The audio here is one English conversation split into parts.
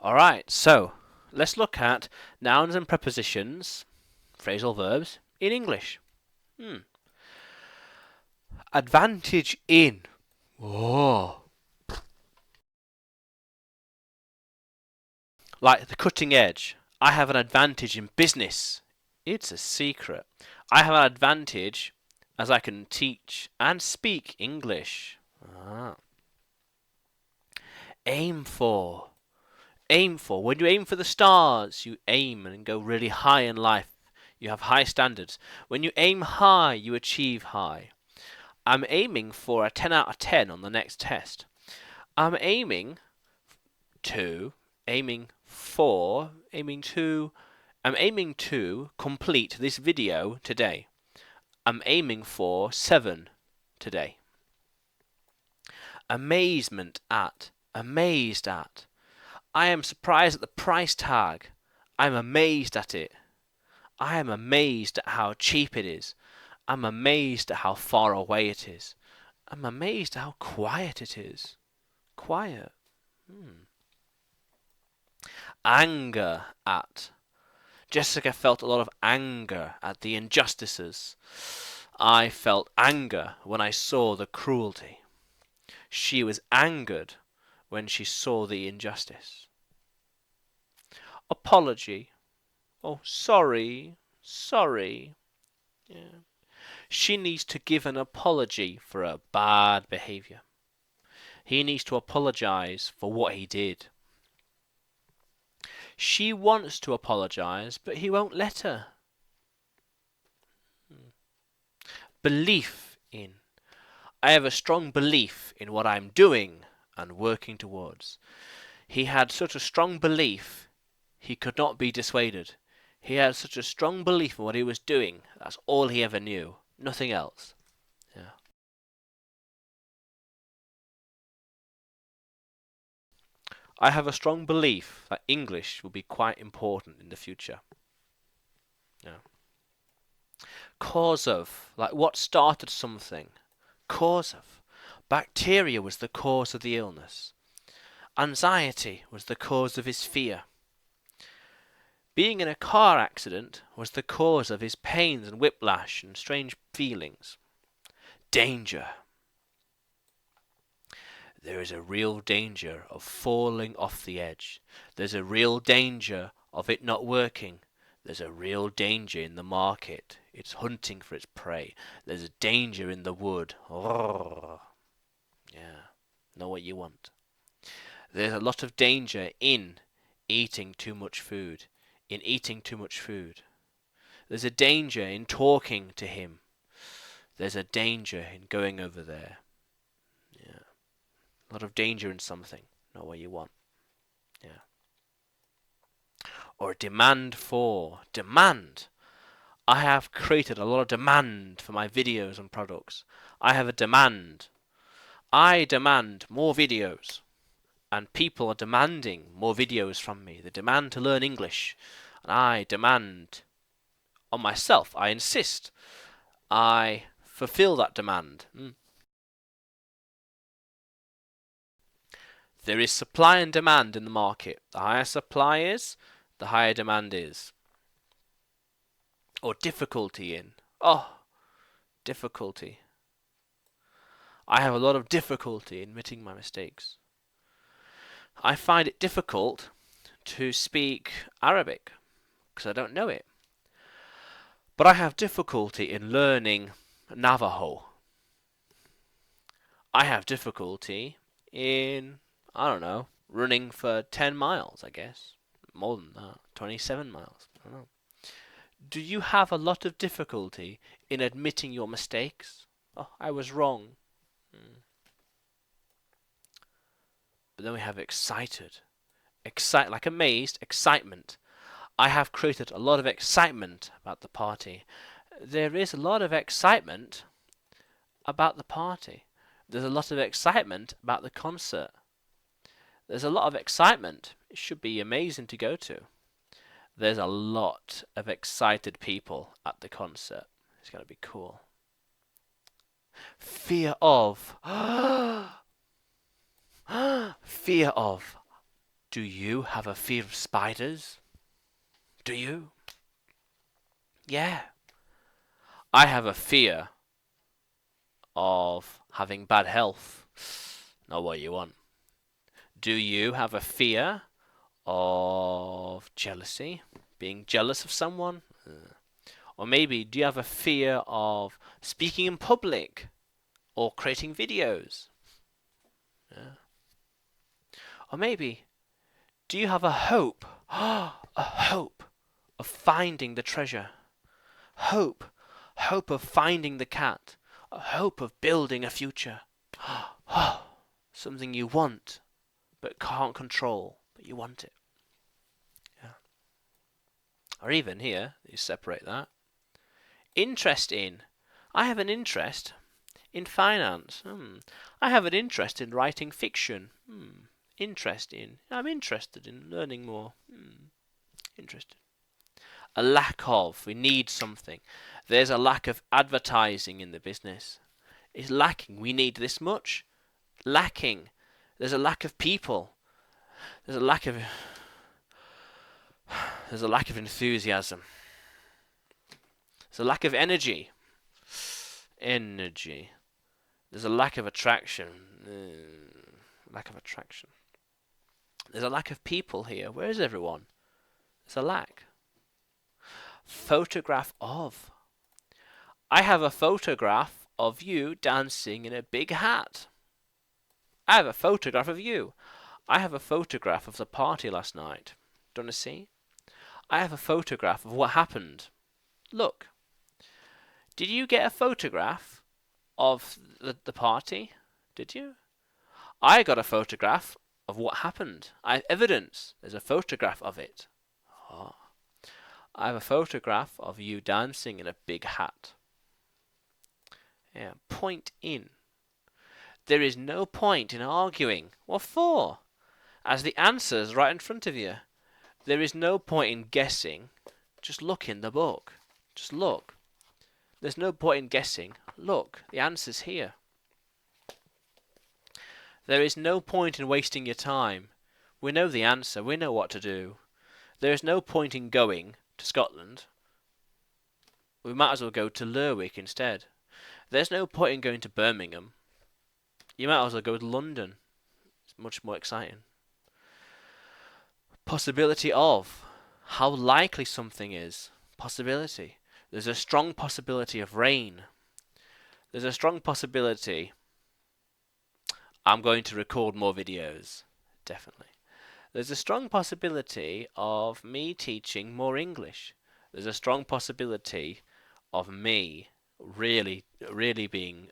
Alright, so let's look at nouns and prepositions, phrasal verbs, in English. Advantage in. Oh. Like the cutting edge. I have an advantage in business. It's a secret. I have an advantage as I can teach and speak English. Ah. Aim for. Aim for. When you aim for the stars, you aim and go really high in life. You have high standards. When you aim high, you achieve high. I'm aiming for a 10 out of 10 on the next test. I'm aiming to, aiming for, I'm aiming to complete this video today. I'm aiming for 7 today. Amazement at, amazed at. I am surprised at the price tag. I'm amazed at it. I am amazed at how cheap it is. I'm amazed at how far away it is. I'm amazed at how quiet it is. Quiet. Anger at. Jessica felt a lot of anger at the injustices. I felt anger when I saw the cruelty. She was angered when she saw the injustice. Apology. Oh, sorry. Sorry. Yeah. She needs to give an apology for her bad behaviour. He needs to apologise for what he did. She wants to apologise, but he won't let her. Belief in. I have a strong belief in what I'm doing and working towards. He had such a strong belief, he could not be dissuaded. He had such a strong belief in what he was doing, that's all he ever knew. Nothing else. Yeah. I have a strong belief that English will be quite important in the future. Yeah. Cause of, like what started something. Cause of. Bacteria was the cause of the illness. Anxiety was the cause of his fear. Being in a car accident was the cause of his pains and whiplash and strange feelings. Danger. There is a real danger of falling off the edge. There's a real danger of it not working. There's a real danger in the market. It's hunting for its prey. There's a danger in the wood. Oh, yeah, know what you want. There's a lot of danger in eating too much food. In eating too much food. There's a danger in talking to him. There's a danger in going over there. Yeah. A lot of danger in something. Not what you want. Yeah. Or demand for. Demand. I have created a lot of demand for my videos and products. I have a demand. I demand more videos. And people are demanding more videos from me. They demand to learn English. And I demand on myself. I insist. I fulfill that demand. There is supply and demand in the market. The higher supply is, the higher demand is. Or difficulty in. Oh, difficulty. I have a lot of difficulty in admitting my mistakes. I find it difficult to speak Arabic because I don't know it. But I have difficulty in learning Navajo. I have difficulty in, I don't know, running for 10 miles, I guess. More than that, 27 miles. I don't know. Do you have a lot of difficulty in admitting your mistakes? Oh, I was wrong. But then we have excited. Like amazed, excitement. I have created a lot of excitement about the party. There is a lot of excitement about the party. There's a lot of excitement about the concert. There's a lot of excitement. It should be amazing to go to. There's a lot of excited people at the concert. It's going to be cool. Fear of. Fear of. Do you have a fear of spiders? Do you? Yeah. I have a fear of having bad health. Not what you want. Do you have a fear of jealousy? Being jealous of someone? Or maybe, do you have a fear of speaking in public? Or creating videos? Yeah. Or maybe, do you have a hope? A hope of finding the treasure. Hope. Hope of finding the cat. A hope of building a future. Something you want, but can't control, but you want it. Yeah. Or even here, you separate that. Interest in. I have an interest in finance. I have an interest in writing fiction. Interest in. I'm interested in learning more. Interested. A lack of. We need something. There's a lack of advertising in the business. It's lacking. We need this much. Lacking. There's a lack of people. There's a lack of enthusiasm. There's a lack of energy. Energy. There's a lack of attraction. Lack of attraction. There's a lack of people here. Where is everyone? There's a lack. Photograph of. I have a photograph of you dancing in a big hat. I have a photograph of you. I have a photograph of the party last night. Do you want to see? I have a photograph of what happened. Look. Did you get a photograph of the party? Did you? I got a photograph of what happened. I have evidence. There's a photograph of it. I have a photograph of you dancing in a big hat. Yeah, point in. There is no point in arguing. What for? As the answer's right in front of you. There is no point in guessing. Just look in the book. Just look. There's no point in guessing. Look, the answer's here. There is no point in wasting your time. We know the answer. We know what to do. There is no point in going to Scotland. We might as well go to Lerwick instead. There's no point in going to Birmingham. You might as well go to London. It's much more exciting. Possibility of. How likely something is. Possibility. There's a strong possibility of rain. There's a strong possibility I'm going to record more videos. Definitely. There's a strong possibility of me teaching more English. There's a strong possibility of me really being...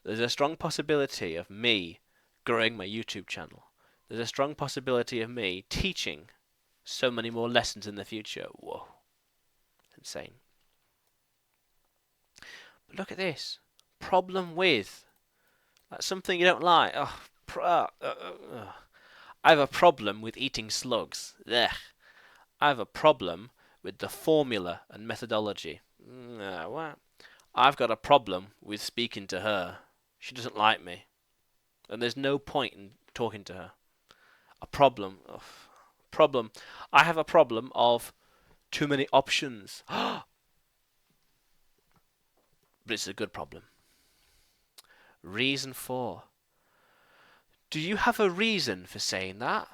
There's a strong possibility of me growing my YouTube channel. There's a strong possibility of me teaching so many more lessons in the future. Whoa. Insane. But look at this. Problem with. That's something you don't like. I have a problem with eating slugs. Ugh. I have a problem with the formula and methodology. What? I've got a problem with speaking to her. She doesn't like me. And there's no point in talking to her. A problem. Problem. I have a problem of too many options. But it's a good problem. Reason for. Do you have a reason for saying that?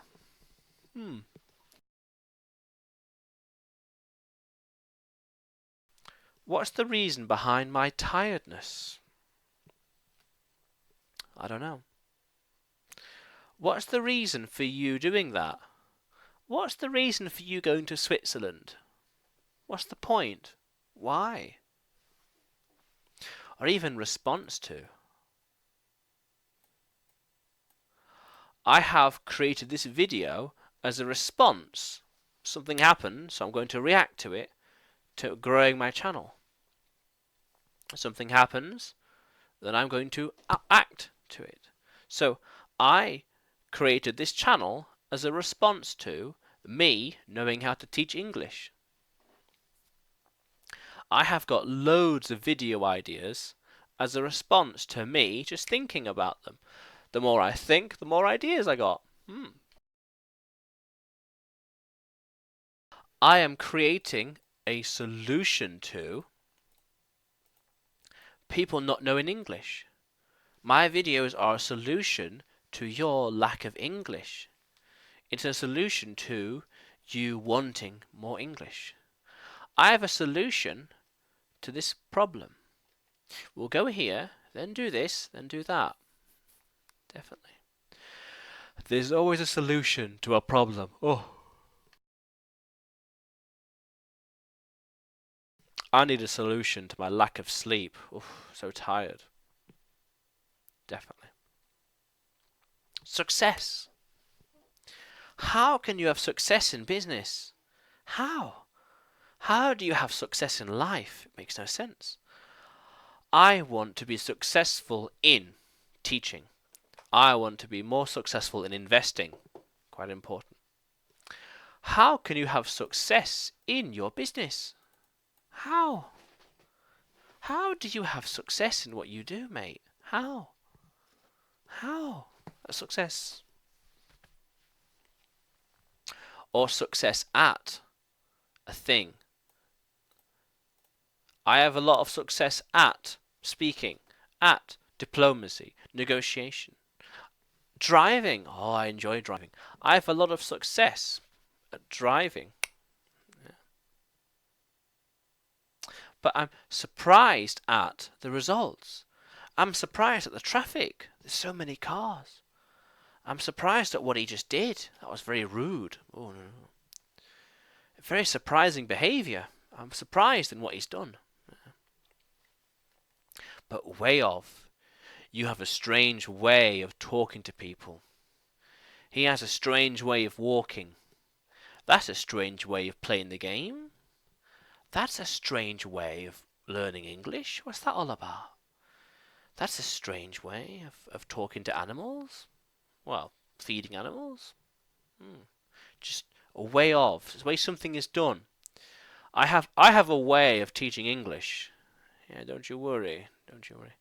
What's the reason behind my tiredness? I don't know. What's the reason for you doing that? What's the reason for you going to Switzerland? What's the point? Why? Or even response to. I have created this video as a response. Something happened, so I'm going to react to it, to growing my channel. Something happens, then I'm going to act to it. So I created this channel as a response to me knowing how to teach English. I have got loads of video ideas as a response to me just thinking about them. The more I think, the more ideas I got. I am creating a solution to people not knowing English. My videos are a solution to your lack of English. It's a solution to you wanting more English. I have a solution to this problem. We'll go here, then do this, then do that. Definitely. There's always a solution to a problem. Oh. I need a solution to my lack of sleep. Oof, so tired. Definitely. Success. How can you have success in business? How? How do you have success in life? It makes no sense. I want to be successful in teaching. I want to be more successful in investing. Quite important. How can you have success in your business? How? How do you have success in what you do, mate? How? How? A success. Or success at a thing. I have a lot of success at speaking, at diplomacy, negotiation. Driving. Oh, I enjoy driving. I have a lot of success at driving. Yeah. But I'm surprised at the results. I'm surprised at the traffic. There's so many cars. I'm surprised at what he just did. That was very rude. Oh, no. Very surprising behaviour. I'm surprised in what he's done. But way of. You have a strange way of talking to people. He has a strange way of walking. That's a strange way of playing the game. That's a strange way of learning English. What's that all about? That's a strange way of talking to animals. Well, feeding animals. Just a way of. It's the way something is done. I have a way of teaching English. Yeah, don't you worry. Don't you worry.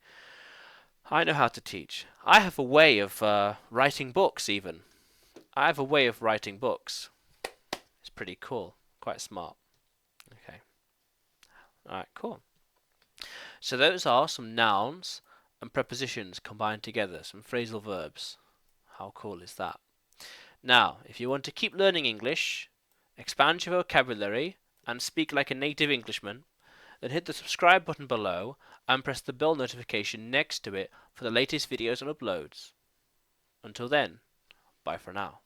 I know how to teach. I have a way of writing books even. I have a way of writing books. It's pretty cool. Quite smart. Okay. Alright, cool. So those are some nouns and prepositions combined together. Some phrasal verbs. How cool is that? Now, if you want to keep learning English, expand your vocabulary, and speak like a native Englishman, then hit the subscribe button below and press the bell notification next to it for the latest videos and uploads. Until then, bye for now.